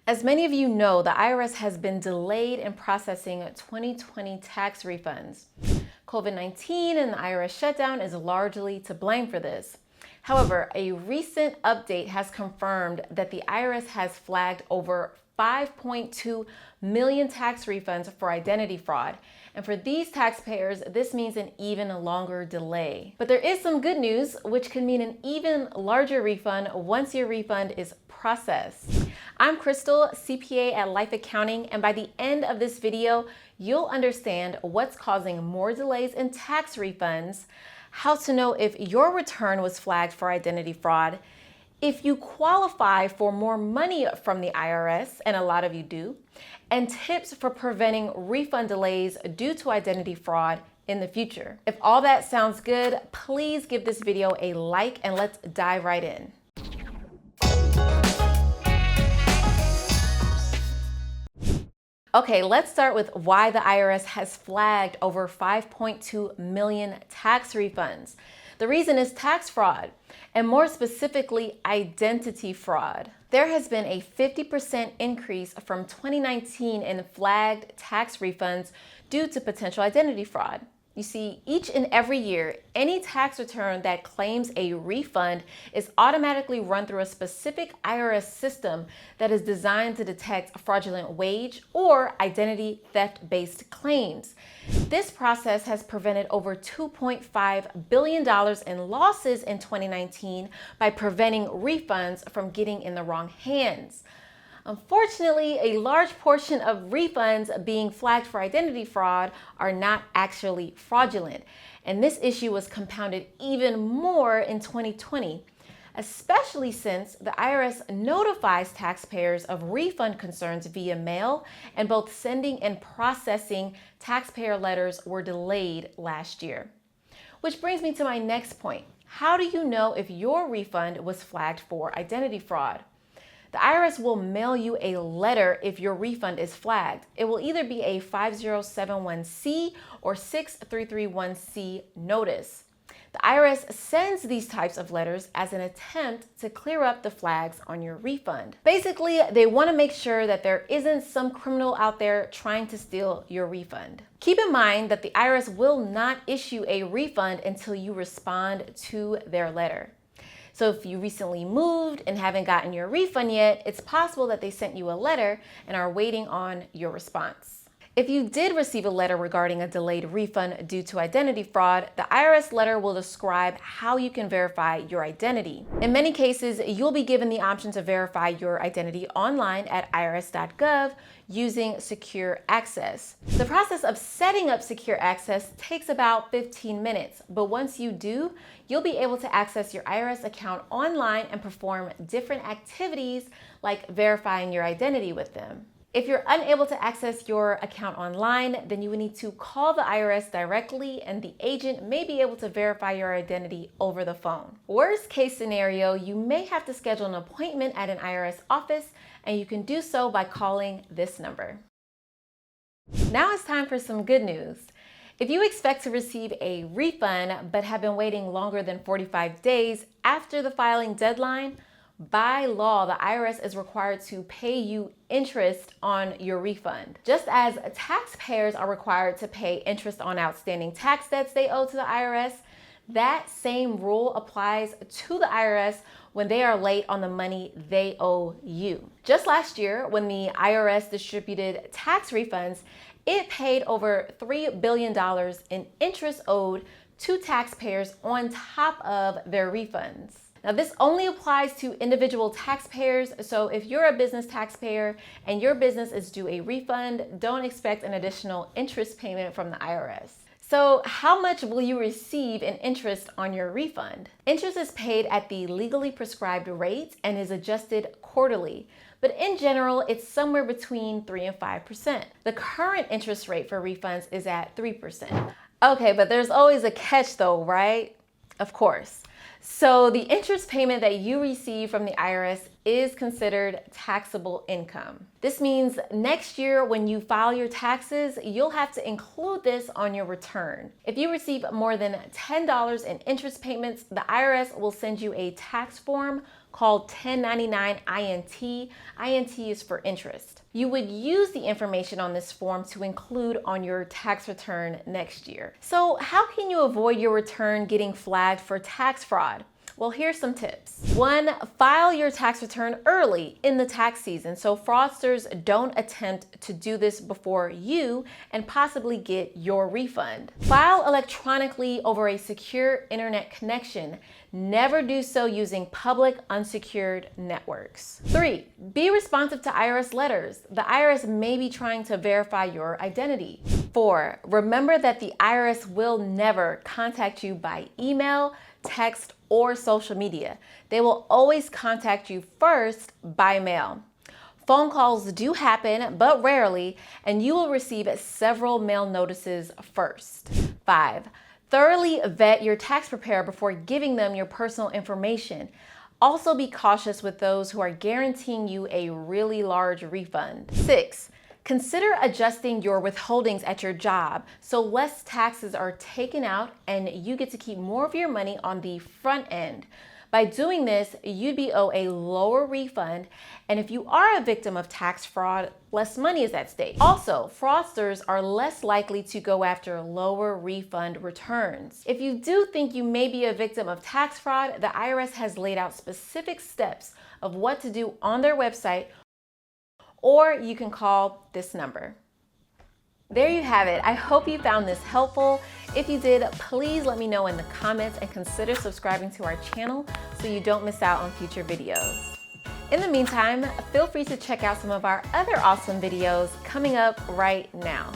As many of you know, the IRS has been delayed in processing 2020 tax refunds. COVID-19 and the IRS shutdown is largely to blame for this. However, a recent update has confirmed that the IRS has flagged over 5.2 million tax refunds for identity fraud. And for these taxpayers, this means an even longer delay. But there is some good news, which could mean an even larger refund once your refund is processed. I'm Crystal, CPA at Life Accounting, and by the end of this video, you'll understand what's causing more delays in tax refunds, how to know if your return was flagged for identity fraud, if you qualify for more money from the IRS, and a lot of you do, and tips for preventing refund delays due to identity fraud in the future. If all that sounds good, please give this video a like and let's dive right in. Okay, let's start with why the IRS has flagged over 5.2 million tax refunds. The reason is tax fraud, and more specifically, identity fraud. There has been a 50% increase from 2019 in flagged tax refunds due to potential identity fraud. You see, each and every year, any tax return that claims a refund is automatically run through a specific IRS system that is designed to detect fraudulent wage or identity theft-based claims. This process has prevented over $2.5 billion in losses in 2019 by preventing refunds from getting in the wrong hands. Unfortunately, a large portion of refunds being flagged for identity fraud are not actually fraudulent, and this issue was compounded even more in 2020, especially since the IRS notifies taxpayers of refund concerns via mail, and both sending and processing taxpayer letters were delayed last year. Which brings me to my next point. How do you know if your refund was flagged for identity fraud? The IRS will mail you a letter if your refund is flagged. It will either be a 5071C or 6331C notice. The IRS sends these types of letters as an attempt to clear up the flags on your refund. Basically, they want to make sure that there isn't some criminal out there trying to steal your refund. Keep in mind that the IRS will not issue a refund until you respond to their letter. So if you recently moved and haven't gotten your refund yet, it's possible that they sent you a letter and are waiting on your response. If you did receive a letter regarding a delayed refund due to identity fraud, the IRS letter will describe how you can verify your identity. In many cases, you'll be given the option to verify your identity online at irs.gov using secure access. The process of setting up secure access takes about 15 minutes, but once you do, you'll be able to access your IRS account online and perform different activities like verifying your identity with them. If you're unable to access your account online, then you would need to call the IRS directly and the agent may be able to verify your identity over the phone. Worst case scenario, you may have to schedule an appointment at an IRS office, and you can do so by calling this number. Now it's time for some good news. If you expect to receive a refund but have been waiting longer than 45 days after the filing deadline, by law, the IRS is required to pay you interest on your refund. Just as taxpayers are required to pay interest on outstanding tax debts they owe to the IRS, that same rule applies to the IRS when they are late on the money they owe you. Just last year, when the IRS distributed tax refunds, it paid over $3 billion in interest owed to taxpayers on top of their refunds. Now, this only applies to individual taxpayers, so if you're a business taxpayer and your business is due a refund, don't expect an additional interest payment from the IRS. So how much will you receive in interest on your refund? Interest is paid at the legally prescribed rate and is adjusted quarterly, but in general, it's somewhere between 3 and 5%. The current interest rate for refunds is at 3%. Okay, but there's always a catch though, right? Of course. So the interest payment that you receive from the IRS is considered taxable income. This means next year when you file your taxes, you'll have to include this on your return. If you receive more than $10 in interest payments, the IRS will send you a tax form called 1099 INT. INT is for interest. You would use the information on this form to include on your tax return next year. So how can you avoid your return getting flagged for tax fraud? Well, here's some tips. 1, file your tax return early in the tax season so fraudsters don't attempt to do this before you and possibly get your refund. File electronically over a secure internet connection. Never do so using public unsecured networks. 3, be responsive to IRS letters. The IRS may be trying to verify your identity. 4, remember that the IRS will never contact you by email, text, or social media. They will always contact you first by mail. Phone calls do happen, but rarely, and you will receive several mail notices first. 5, thoroughly vet your tax preparer before giving them your personal information. Also be cautious with those who are guaranteeing you a really large refund. 6, consider adjusting your withholdings at your job so less taxes are taken out and you get to keep more of your money on the front end. By doing this, you'd be owed a lower refund, and if you are a victim of tax fraud, less money is at stake. Also, fraudsters are less likely to go after lower refund returns. If you do think you may be a victim of tax fraud, the IRS has laid out specific steps of what to do on their website, or you can call this number. There you have it. I hope you found this helpful. If you did, please let me know in the comments and consider subscribing to our channel so you don't miss out on future videos. In the meantime, feel free to check out some of our other awesome videos coming up right now.